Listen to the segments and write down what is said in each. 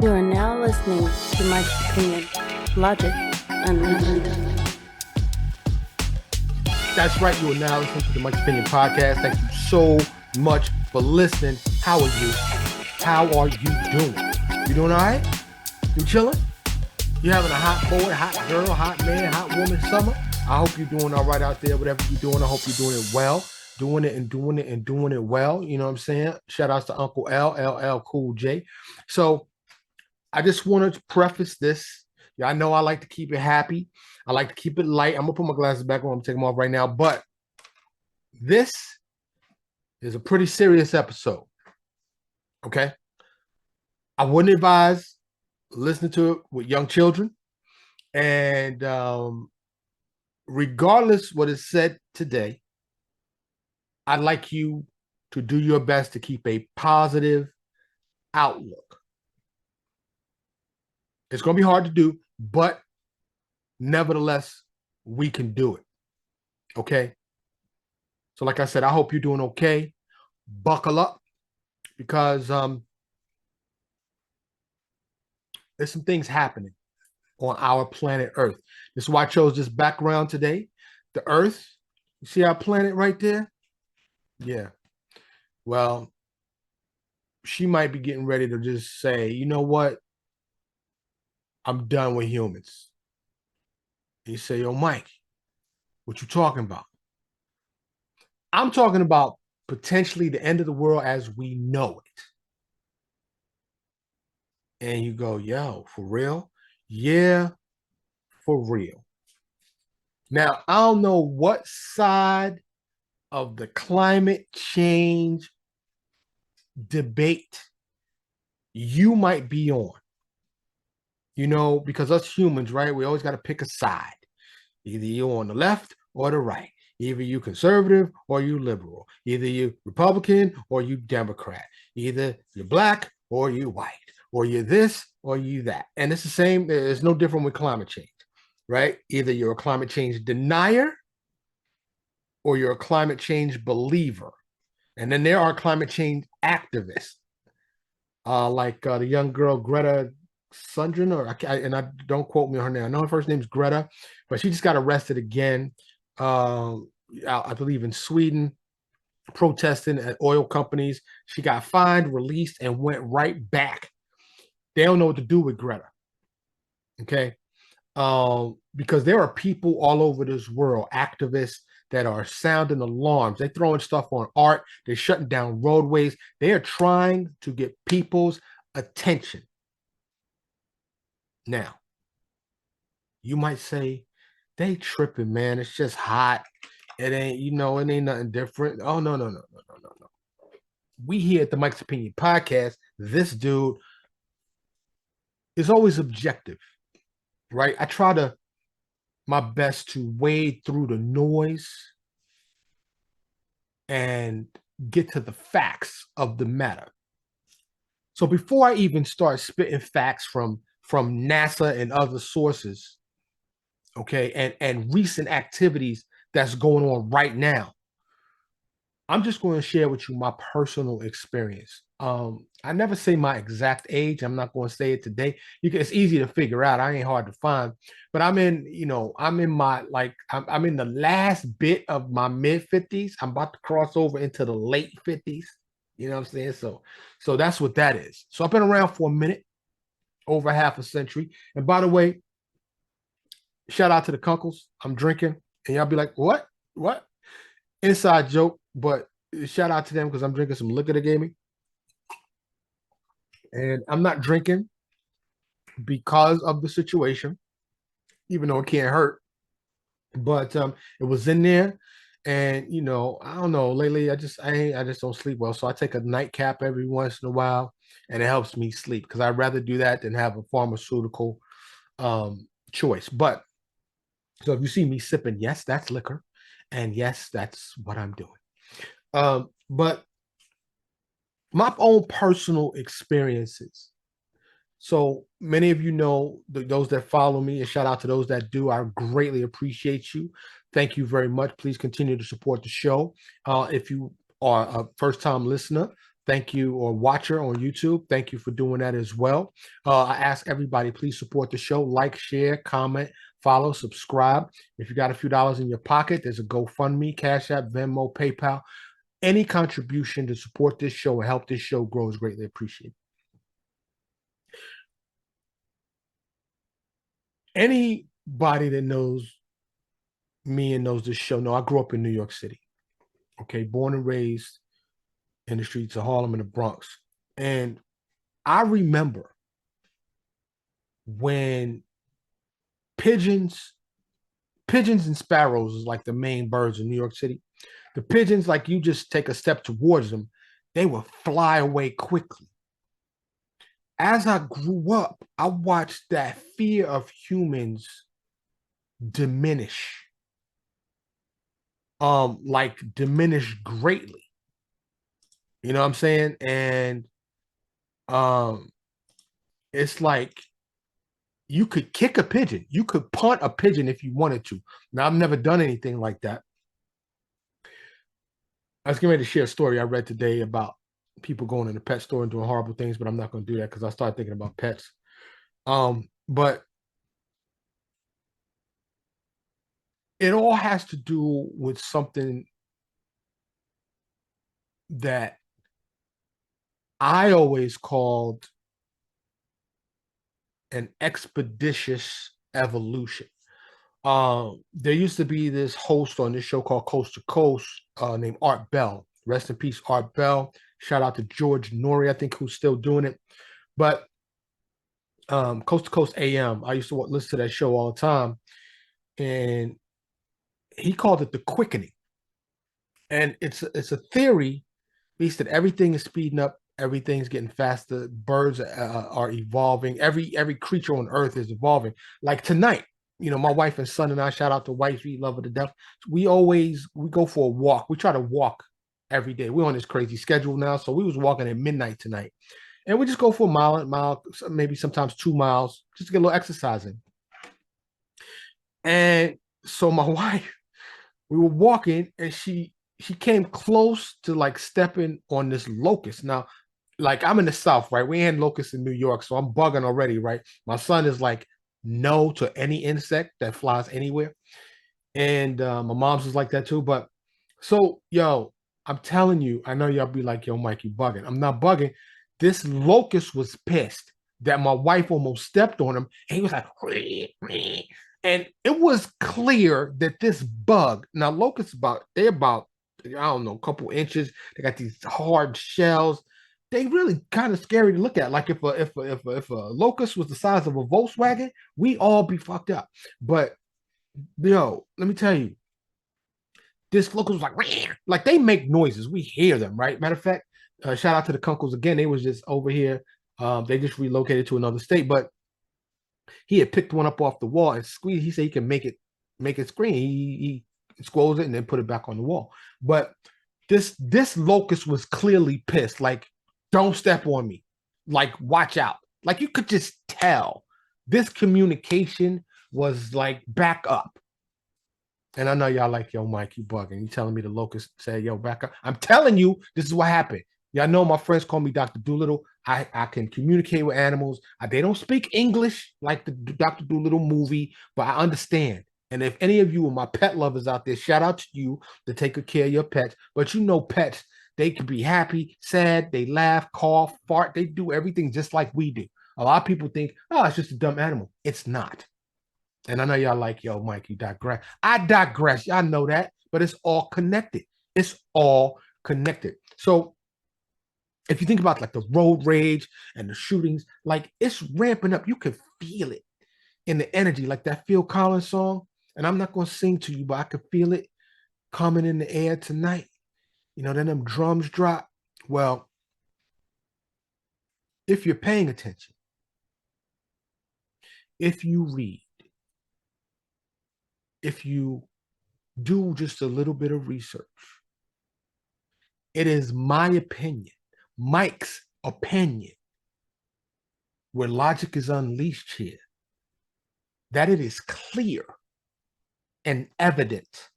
You are now listening to Mike's Opinion, Logic Unleashed. That's right. You are now listening to the Mike's Opinion podcast. Thank you so much for listening. How are you? How are you doing? You doing all right? You chilling? You having a hot boy, hot girl, hot man, hot woman summer? I hope you're doing all right out there. Whatever you're doing, I hope you're doing it well. Doing it well. You know what I'm saying? Shout outs to Uncle LL Cool J. So I just want to preface this. Yeah, I know I like to keep it happy. I like to keep it light. I'm gonna put my glasses back on. I'm taking them off right now. But this is a pretty serious episode. Okay. I wouldn't advise listening to it with young children. And regardless what is said today, I'd like you to do your best to keep a positive outlook. It's going to be hard to do, but nevertheless, we can do it. Okay. So, like I said, I hope you're doing okay. Buckle up because there's some things happening on our planet Earth. This is why I chose this background today. The Earth, you see our planet right there? Yeah. Well, she might be getting ready to just say, you know what? I'm done with humans. And you say, yo, Mike, what you talking about? I'm talking about potentially the end of the world as we know it. And you go, yo, for real? Yeah, for real. Now, I don't know what side of the climate change debate you might be on. You know, because us humans, right? We always got to pick a side. Either you're on the left or the right. Either you conservative or you liberal. Either you Republican or you Democrat. Either you're black or you white. Or you're this or you that. And it's the same. It's no different with climate change, right? Either you're a climate change denier or you're a climate change believer. And then there are climate change activists, like the young girl Greta Sundren, and I don't quote me on her name. I know her first name's Greta, but she just got arrested again. I believe in Sweden, protesting at oil companies. She got fined, released, and went right back. They don't know what to do with Greta. Okay, because there are people all over this world, activists that are sounding alarms. They're throwing stuff on art. They're shutting down roadways. They are trying to get people's attention. Now, you might say, they tripping, man. It's just hot. It ain't, it ain't nothing different. Oh, no, no, no, no, no, no, no. We here at the Mike's Opinion podcast, this dude is always objective, right? I try to my best to wade through the noise and get to the facts of the matter. So before I even start spitting facts from NASA and other sources, okay, and recent activities that's going on right now, I'm just going to share with you my personal experience. I never say my exact age. I'm not going to say it today. It's easy to figure out. I ain't hard to find. But I'm in my I'm in the last bit of my mid 50s. I'm about to cross over into the late 50s. You know what I'm saying? So that's what that is. So I've been around for a minute, over half a century. And by the way, shout out to the Kunkles. I'm drinking, and y'all be like, what? What? Inside joke, but shout out to them because I'm drinking some liquor they gave me. And I'm not drinking because of the situation, even though it can't hurt. But it was in there. And I don't know. Lately, I just don't sleep well. So I take a nightcap every once in a while, and it helps me sleep because I'd rather do that than have a pharmaceutical choice. But so if you see me sipping, yes, that's liquor. And yes, that's what I'm doing. But my own personal experiences. So many of you know those that follow me, and shout out to those that do. I greatly appreciate you. Thank you very much. Please continue to support the show. If you are a first-time listener, thank you, or watcher on YouTube, thank you for doing that as well. I ask everybody, please support the show, like, share, comment, follow, subscribe. If you got a few dollars in your pocket, there's a GoFundMe, Cash App, Venmo, PayPal. Any contribution to support this show and help this show grow is greatly appreciated. Anybody that knows me and knows this show know I grew up in New York City. Okay, born and raised in the streets of Harlem and the Bronx. And I remember when pigeons, pigeons and sparrows is like the main birds in New York City. The pigeons, like you just take a step towards them, they will fly away quickly. As I grew up, I watched that fear of humans diminish, like diminish greatly. You know what I'm saying? And um, it's like you could kick a pigeon, you could punt a pigeon if you wanted to. Now I've never done anything like that. I was getting ready to share a story I read today about people going in the pet store and doing horrible things, but I'm not going to do that because I started thinking about pets. But it all has to do with something that I always called an expeditious evolution. There used to be this host on this show called Coast to Coast named Art Bell. Rest in peace, Art Bell. Shout out to George Norrie, I think, who's still doing it. But Coast to Coast AM, I used to listen to that show all the time, and he called it the quickening. And it's a theory based that everything is speeding up, everything's getting faster, birds are evolving, every creature on earth is evolving. Like tonight, you know, my wife and son and I, shout out to wifey, love her to death, we go for a walk. We try to walk every day. We're on this crazy schedule now, so we was walking at midnight tonight, and we just go for a mile, maybe sometimes 2 miles, just to get a little exercise in. And so my wife, we were walking, and she came close to like stepping on this locust. Now, like I'm in the South, right? We ain't locusts in New York, so I'm bugging already, right? My son is like no to any insect that flies anywhere, and my mom's is like that too. But so, yo, I'm telling you, I know y'all be like, yo, Mike, you bugging. I'm not bugging. This locust was pissed that my wife almost stepped on him, and he was like, and it was clear that this bug, now locusts they're about, I don't know, a couple inches. They got these hard shells. They really kind of scary to look at. Like if a locust was the size of a Volkswagen, we all be fucked up. But yo, let me tell you, this locust was like they make noises. We hear them, right? Matter of fact, shout out to the Kunkles again. They was just over here. They just relocated to another state, but he had picked one up off the wall and squeezed. He said he can make it scream. He squoze it and then put it back on the wall. But this locust was clearly pissed. Like, don't step on me. Like, watch out. Like you could just tell this communication was like back up. And I know y'all like, yo, Mike, you bugging. You telling me the locust said, yo, back up. I'm telling you, this is what happened. Y'all know my friends call me Dr. Doolittle. I can communicate with animals. They don't speak English like the Dr. Doolittle movie, but I understand. And if any of you are my pet lovers out there, shout out to you to take good care of your pets. But you know, pets, they can be happy, sad, they laugh, cough, fart. They do everything just like we do. A lot of people think, oh, it's just a dumb animal. It's not. And I know y'all like, yo, Mike, you digress. I digress. Y'all know that, but it's all connected. It's all connected. So if you think about like the road rage and the shootings, like it's ramping up. You can feel it in the energy, like that Phil Collins song. And I'm not going to sing to you, but I can feel it coming in the air tonight. You know, then them drums drop. Well, if you're paying attention, if you read, if you do just a little bit of research, it is my opinion, Mike's opinion, where logic is unleashed here, that it is clear and evident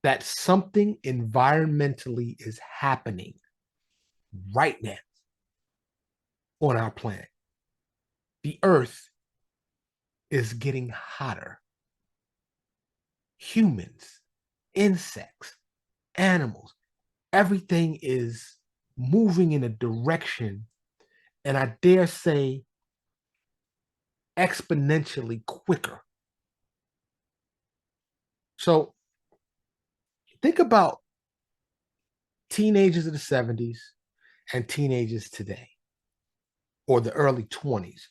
that something environmentally is happening right now on our planet. The earth is getting hotter. Humans, insects, animals, everything is moving in a direction, and I dare say exponentially quicker. So think about teenagers of the 70s and teenagers today, or the early 20s.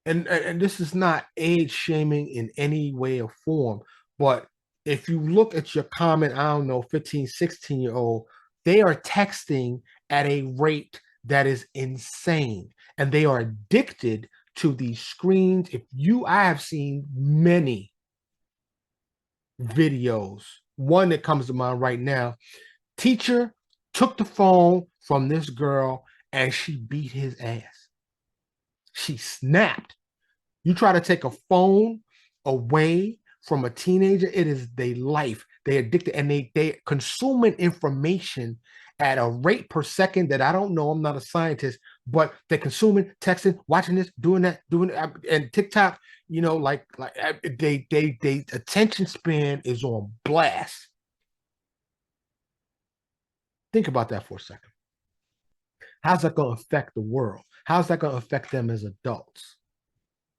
And this is not age shaming in any way or form, but if you look at your common, I don't know, 15, 16-year old, they are texting at a rate that is insane, and they are addicted to these screens. I have seen many videos. One that comes to mind right now: teacher took the phone from this girl and she beat his ass. She snapped. You try to take a phone away from a teenager, it is their life. They addicted, and they consuming information at a rate per second that I don't know. I'm not a scientist, but they're consuming, texting, watching this, doing that, and TikTok. They attention span is on blast. Think about that for a second. How's that going to affect the world? How's that going to affect them as adults?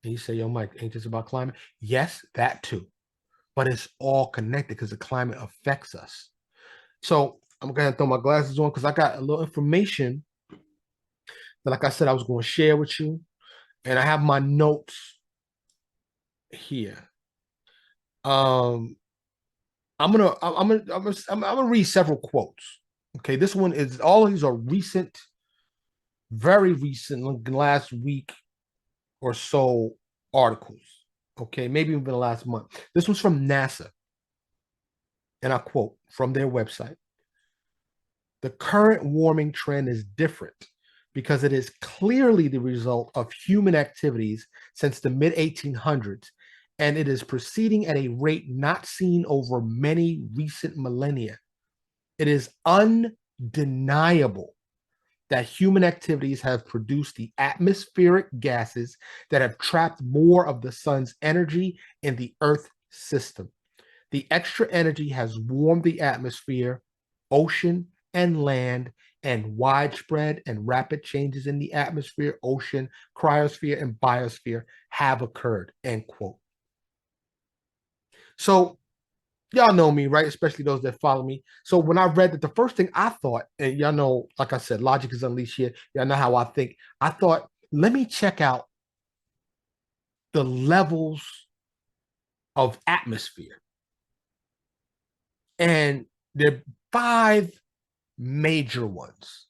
And you say, yo, Mike, ain't this about climate? Yes, that too. But it's all connected because the climate affects us. So I'm going to throw my glasses on because I got a little information that, like I said, I was going to share with you. And I have my notes here. Um, I'm gonna read several quotes. Okay, this one is all of these are recent, very recent, last week or so articles. Okay, maybe even the last month. This was from NASA, and I quote from their website: "The current warming trend is different because it is clearly the result of human activities since the mid 1800s, and it is proceeding at a rate not seen over many recent millennia. It is undeniable that human activities have produced the atmospheric gases that have trapped more of the sun's energy in the Earth system. The extra energy has warmed the atmosphere, ocean, and land, and widespread and rapid changes in the atmosphere, ocean, cryosphere, and biosphere have occurred." End quote. So y'all know me, right? Especially those that follow me. So when I read that, the first thing I thought, and y'all know, like I said, logic is unleashed here. Y'all know how I think. I thought, let me check out the levels of atmosphere. And there are five major ones.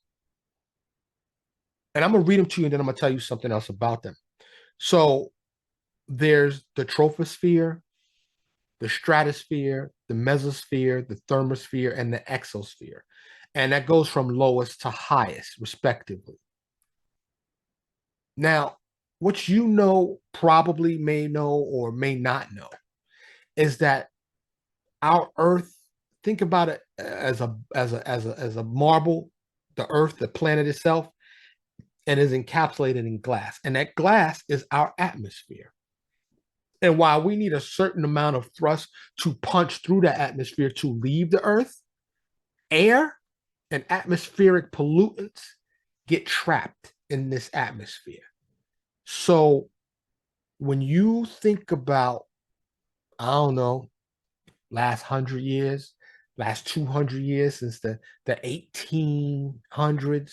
And I'm going to read them to you, and then I'm going to tell you something else about them. So there's the troposphere, the stratosphere, the mesosphere, the thermosphere, and the exosphere. And that goes from lowest to highest, respectively. Now, what you know, probably may know or may not know, is that our Earth, think about it as a marble, the Earth, the planet itself, and is encapsulated in glass. And that glass is our atmosphere. And while we need a certain amount of thrust to punch through the atmosphere to leave the Earth, air and atmospheric pollutants get trapped in this atmosphere. So when you think about, I don't know, last 100 years, last 200 years, since the 1800s,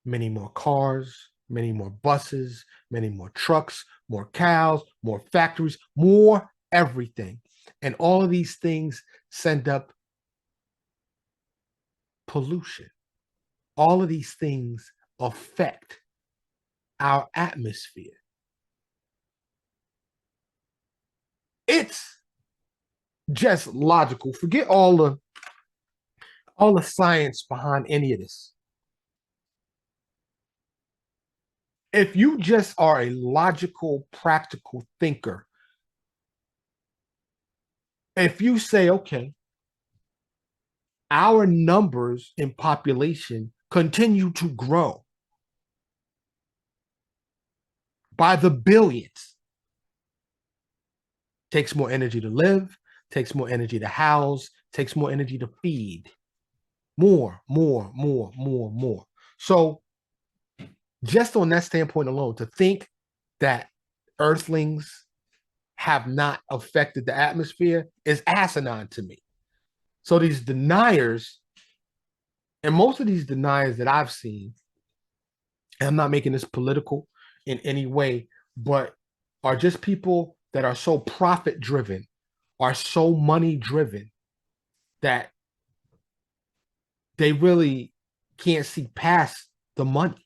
many more cars, many more buses, many more trucks, more cows, more factories, more everything. And all of these things send up pollution. All of these things affect our atmosphere. It's just logical. Forget all the science behind any of this. If you just are a logical, practical thinker, if you say, okay, our numbers in population continue to grow by the billions. Takes more energy to live, takes more energy to house, takes more energy to feed. More, more, more, more, more. So, just on that standpoint alone, to think that earthlings have not affected the atmosphere is asinine to me. So, these deniers, and most of these deniers that I've seen, and I'm not making this political in any way, but are just people that are so profit driven, are so money driven that they really can't see past the money.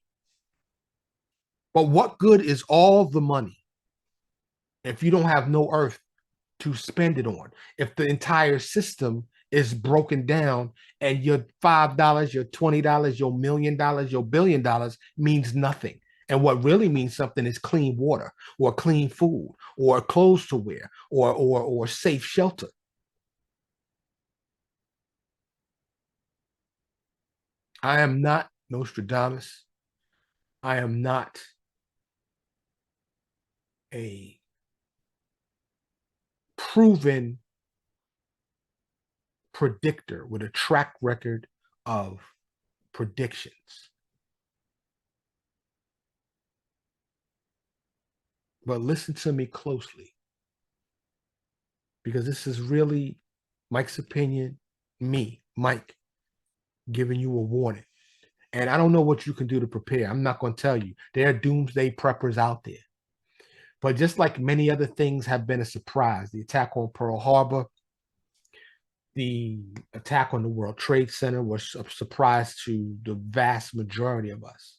But what good is all the money if you don't have no earth to spend it on? If the entire system is broken down and your $5, your $20, your $1,000,000, your $1,000,000,000 means nothing. And what really means something is clean water or clean food or clothes to wear or safe shelter. I am not Nostradamus. I am not a proven predictor with a track record of predictions. But listen to me closely because this is really Mike's opinion, me, Mike, giving you a warning. And I don't know what you can do to prepare. I'm not going to tell you. There are doomsday preppers out there. But just like many other things have been a surprise, the attack on Pearl Harbor, the attack on the World Trade Center was a surprise to the vast majority of us.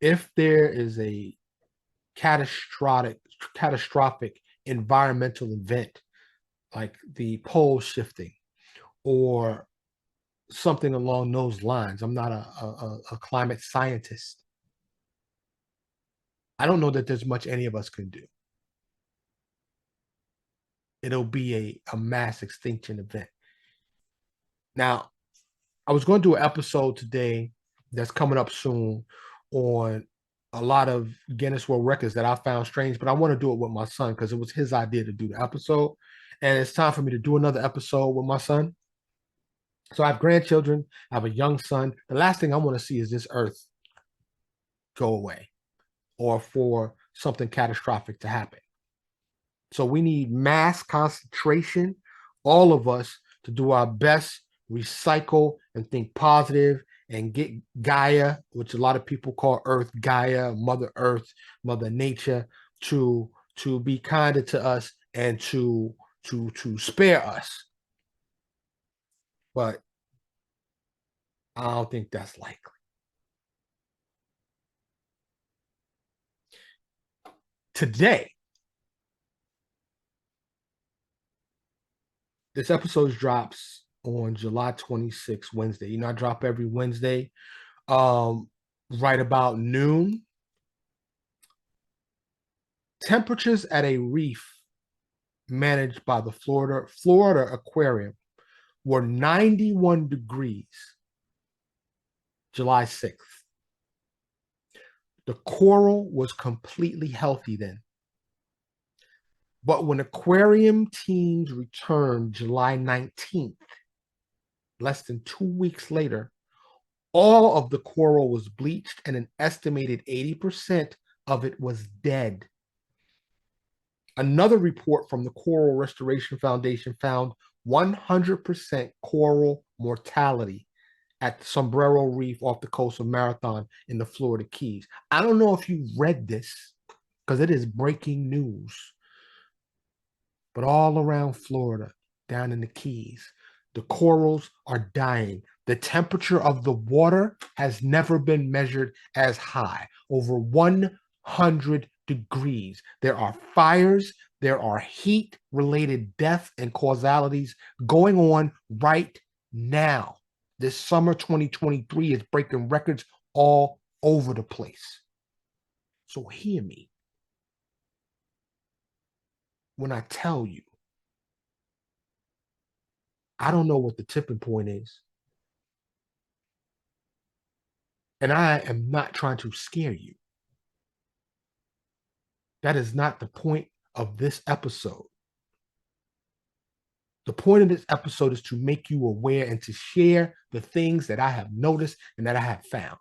If there is a catastrophic environmental event like the pole shifting or something along those lines, I'm not a climate scientist. I don't know that there's much any of us can do. It'll be a mass extinction event. Now, I was going to do an episode today that's coming up soon on a lot of Guinness World Records that I found strange, but I want to do it with my son because it was his idea to do the episode. And it's time for me to do another episode with my son. So I have grandchildren, I have a young son. The last thing I want to see is this earth go away or for something catastrophic to happen. So we need mass concentration, all of us, to do our best, recycle and think positive and get Gaia, which a lot of people call Earth Gaia, Mother Earth, Mother Nature, to be kinder to us and to spare us. But I don't think that's likely. Today, this episode drops on July 26th, Wednesday. You know, I drop every Wednesday, right about noon. Temperatures at a reef managed by the Florida Aquarium were 91 degrees July 6th. The coral was completely healthy then. But when aquarium teams returned July 19th, less than 2 weeks later, all of the coral was bleached and an estimated 80% of it was dead. Another report from the Coral Restoration Foundation found 100% coral mortality at the Sombrero Reef off the coast of Marathon in the Florida Keys. I don't know if you read this because it is breaking news, but all around Florida, down in the Keys, the corals are dying. The temperature of the water has never been measured as high, over 100 degrees. There are fires, there are heat-related deaths and causalities going on right now. This summer 2023 is breaking records all over the place. So hear me when I tell you I don't know what the tipping point is. And I am not trying to scare you. That is not the point of this episode. The point of this episode is to make you aware and to share the things that I have noticed and that I have found.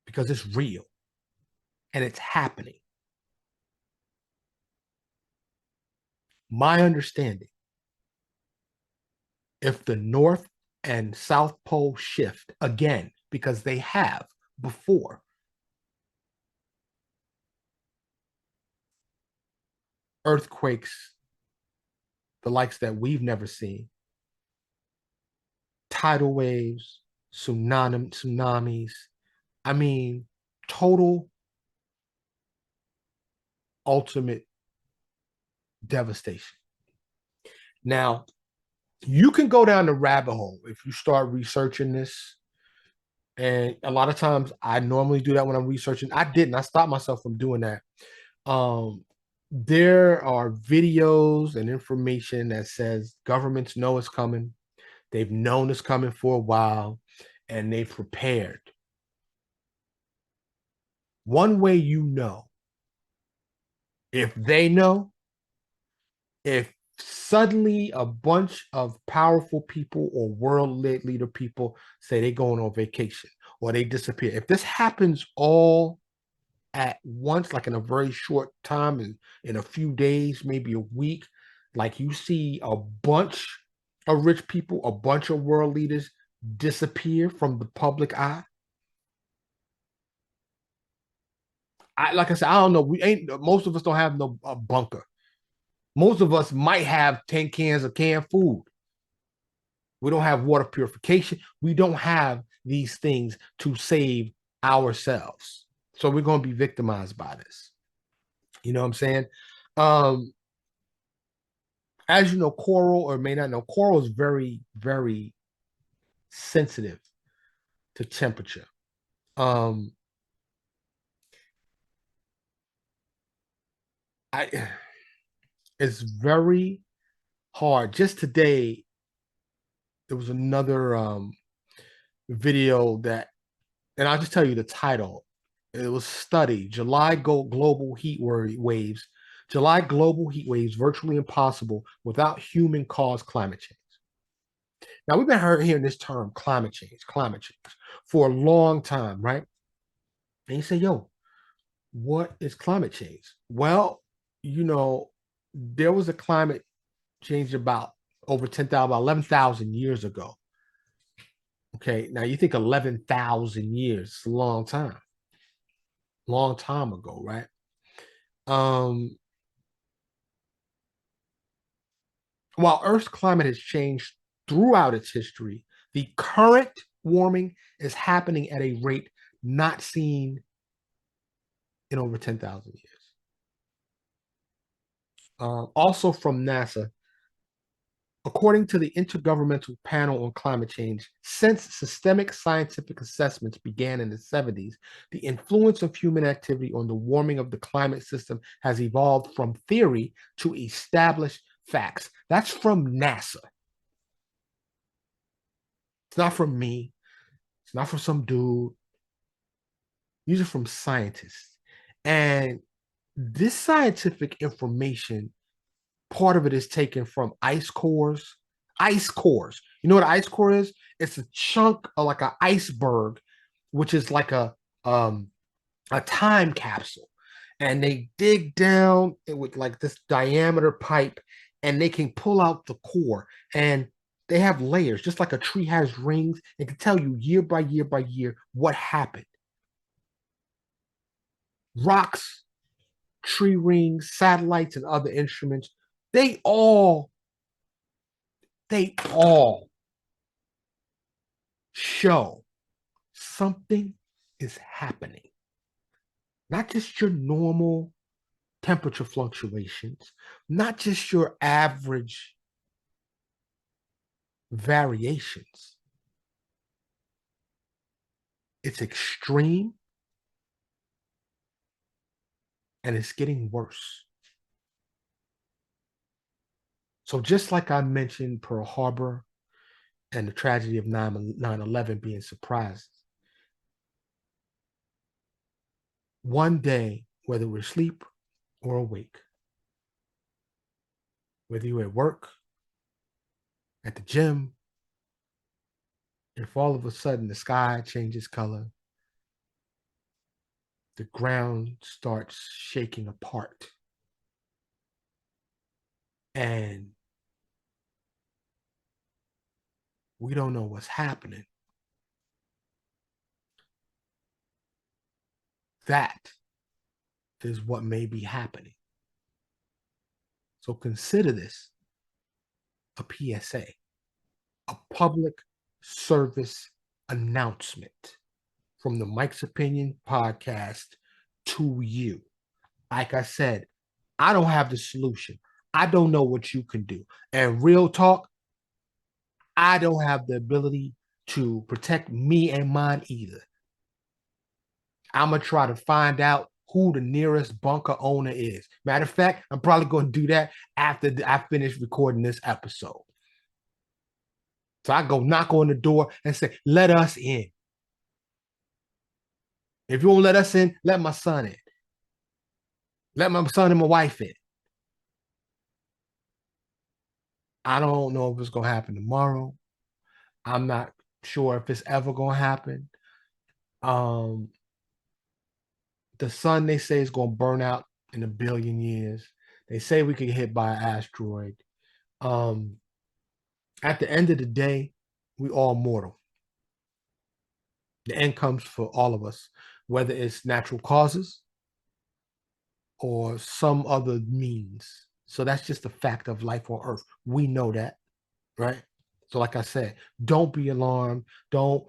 Because it's real and it's happening. My understanding, if the North and South Pole shift again, because they have before, earthquakes, the likes that we've never seen, tidal waves, tsunamis. I mean, total, ultimate devastation. Now, you can go down the rabbit hole if you start researching this. And a lot of times I normally do that when I'm researching. I didn't. I stopped myself from doing that. Um, there are videos and information that says governments know it's coming. They've known it's coming for a while and they've prepared. One way you know, if they know, if suddenly a bunch of powerful people or world leader people say they're going on vacation or they disappear, if this happens all at once, like in a very short time, in a few days, maybe a week, like you see a bunch of rich people, a bunch of world leaders disappear from the public eye. Like I said, I don't know. We ain't most of us don't have no bunker. Most of us might have 10 cans of canned food. We don't have water purification. We don't have these things to save ourselves. So we're going to be victimized by this. You know what I'm saying? Um, as you know, coral or may not know, coral is very, very sensitive to temperature. Um, I it's very hard. Just today, there was another video that, and I'll just tell you the title. It was study July global heat waves. July global heat waves virtually impossible without human caused climate change. Now we've been hearing this term climate change for a long time, right? And you say, yo, what is climate change? Well, you know, there was a climate change about over 10,000, about 11,000 years ago. Okay, now you think 11,000 years, it's a long time ago, right? Um, while Earth's climate has changed throughout its history, the current warming is happening at a rate not seen in over 10,000 years. Also from NASA, according to the Intergovernmental Panel on Climate Change, since systemic scientific assessments began in the 70s, the influence of human activity on the warming of the climate system has evolved from theory to established facts. That's from NASA. It's not from me. It's not from some dude. These are from scientists. And this scientific information, part of it is taken from ice cores. Ice cores. You know what an ice core is? It's a chunk of like an iceberg, which is like a time capsule. And they dig down with like this diameter pipe and they can pull out the core. And they have layers, just like a tree has rings. It can tell you year by year by year what happened. Rocks, tree rings, satellites, and other instruments, they all they all show something is happening. Not just your normal temperature fluctuations, not just your average variations. It's extreme and it's getting worse. So just like I mentioned Pearl Harbor and the tragedy of 9/11 being surprises, one day, whether we're asleep or awake, whether you're at work, at the gym, if all of a sudden the sky changes color, the ground starts shaking apart, and we don't know what's happening, that is what may be happening. So consider this a PSA, a public service announcement from the Mike's Opinion podcast to you. Like I said, I don't have the solution. I don't know what you can do. And real talk, I don't have the ability to protect me and mine either. I'm going to try to find out who the nearest bunker owner is. Matter of fact, I'm probably going to do that after I finish recording this episode. So I go knock on the door and say, let us in. If you won't let us in, let my son in. Let my son and my wife in. I don't know if it's going to happen tomorrow. I'm not sure if it's ever going to happen. The sun, they say, is going to burn out in 1 billion years. They say we could get hit by an asteroid. At the end of the day, we all mortal. The end comes for all of us, whether it's natural causes or some other means. So that's just a fact of life on Earth. We know that, right? So, like I said, don't be alarmed. Don't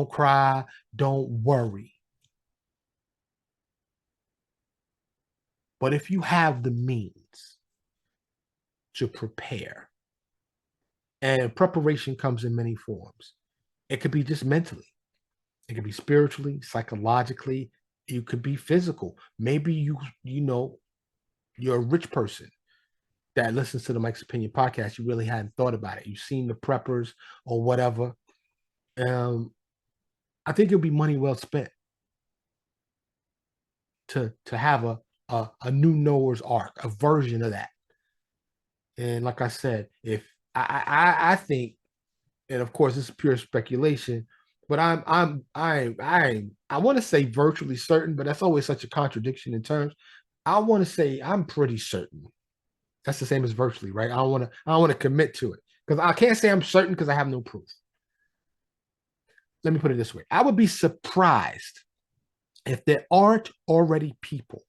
cry. Don't worry. But if you have the means to prepare, and preparation comes in many forms, it could be just mentally, it could be spiritually, psychologically, it could be physical. Maybe you're a rich person that listens to the Mike's Opinion podcast. You really hadn't thought about it. You've seen the preppers or whatever. I think it'll be money well spent to have a new Noah's Ark, a version of that. And like I said, if I think, and of course this is pure speculation, but I want to say virtually certain, but that's always such a contradiction in terms. I want to say I'm pretty certain. That's the same as virtually, right? I don't want to commit to it because I can't say I'm certain because I have no proof. Let me put it this way. I would be surprised if there aren't already people,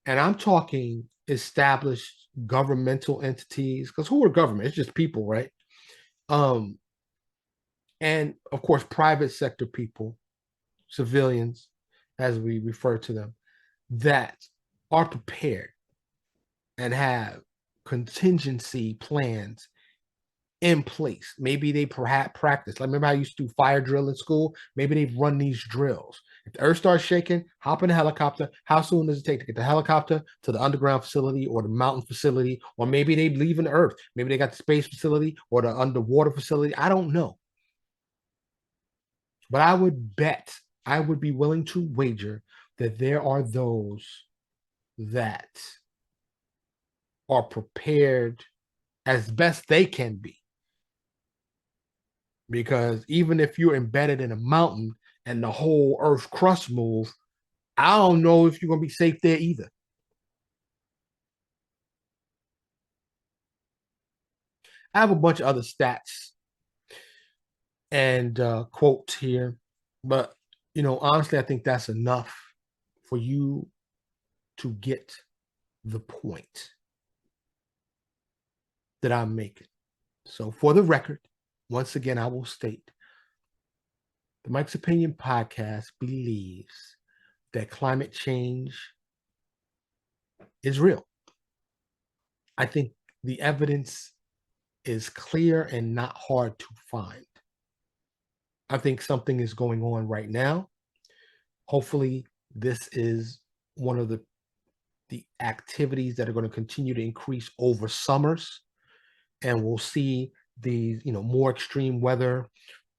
and I'm talking established governmental entities, because who are government? It's just people, right? Um, and of course, private sector people, civilians, as we refer to them, that are prepared and have contingency plans in place. Maybe they perhaps practice. Like, remember how I used to do fire drill in school? Maybe they've run these drills. If the earth starts shaking, hop in a helicopter. How soon does it take to get the helicopter to the underground facility or the mountain facility? Or maybe they leave in the earth. Maybe they got the space facility or the underwater facility. I don't know. But I would be willing to wager that there are those that are prepared as best they can be. Because even if you're embedded in a mountain and the whole earth crust move, I don't know if you're going to be safe there either. I have a bunch of other stats and quotes here, but honestly, I think that's enough for you to get the point that I'm making. So, for the record, once again, I will state the Mike's Opinion podcast believes that climate change is real. I think the evidence is clear and not hard to find. I think something is going on right now. Hopefully, this is one of the activities that are going to continue to increase over summers. and we'll see the more extreme weather,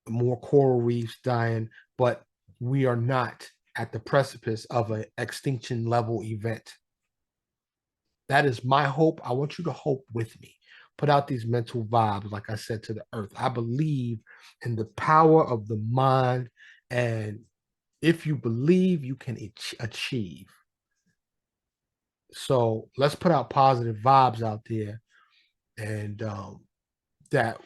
more coral reefs dying, but we are not at the precipice of an extinction level event. That is my hope. I want you to hope with me. Put out these mental vibes, like I said, to the earth. I believe in the power of the mind, and if you believe, you can achieve. So let's put out positive vibes out there, and that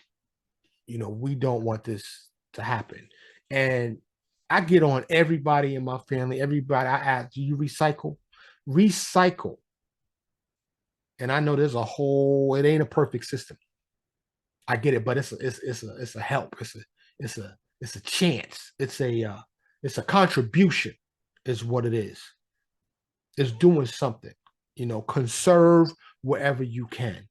we don't want this to happen. And I get on everybody in my family, everybody. I ask, do you recycle? Recycle. And I know there's it ain't a perfect system. I get it, but it's a help. It's a chance. It's a contribution, is what it is. It's doing something. Conserve wherever you can.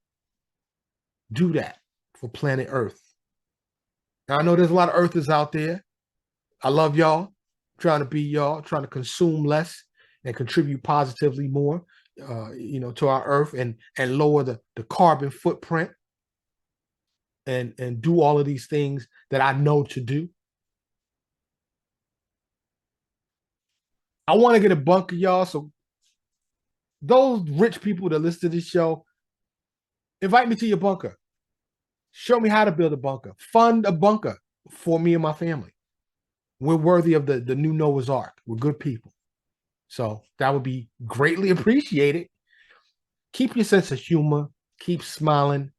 Do that for planet Earth. Now, I know there's a lot of Earthers out there. I love y'all. Trying to be y'all, trying to consume less and contribute positively more, to our Earth, and lower the carbon footprint, and do all of these things that I know to do. I want to get a bunker, y'all. So those rich people that listen to this show, invite me to your bunker. Show me how to build a bunker. Fund a bunker for me and my family. We're worthy of the new Noah's Ark. We're good people. So that would be greatly appreciated. Keep your sense of humor. Keep smiling.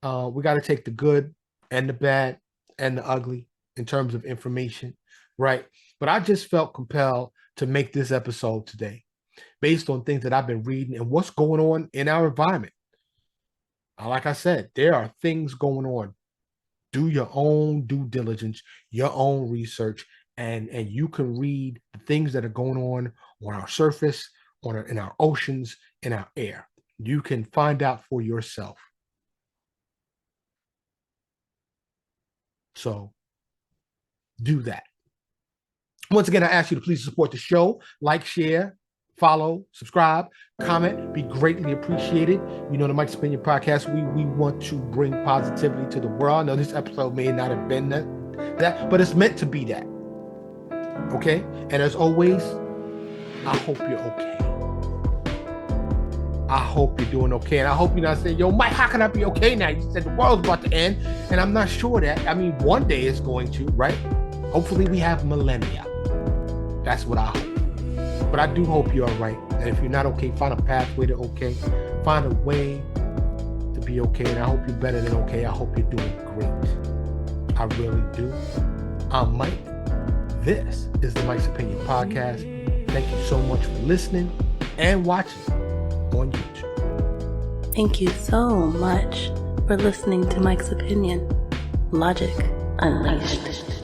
We got to take the good and the bad and the ugly in terms of information, right? But I just felt compelled to make this episode today based on things that I've been reading and what's going on in our environment. Like I said, there are things going on. Do your own due diligence, your own research, and you can read the things that are going on our surface, in our oceans, in our air. You can find out for yourself. So do that. Once again, I ask you to please support the show, like, share, follow, subscribe, comment, be greatly appreciated. The Mike's Opinion Podcast, we want to bring positivity to the world. I know this episode may not have been that, but it's meant to be that. Okay? And as always, I hope you're okay. I hope you're doing okay. And I hope you're not saying, yo, Mike, how can I be okay now? You said the world's about to end. And I'm not sure that. I mean, one day it's going to, right? Hopefully we have millennia. That's what I hope. But I do hope you're all right. And if you're not okay, find a pathway to okay. Find a way to be okay. And I hope you're better than okay. I hope you're doing great. I really do. I'm Mike. This is the Mike's Opinion Podcast. Thank you so much for listening and watching on YouTube. Thank you so much for listening to Mike's Opinion. Logic Unleashed.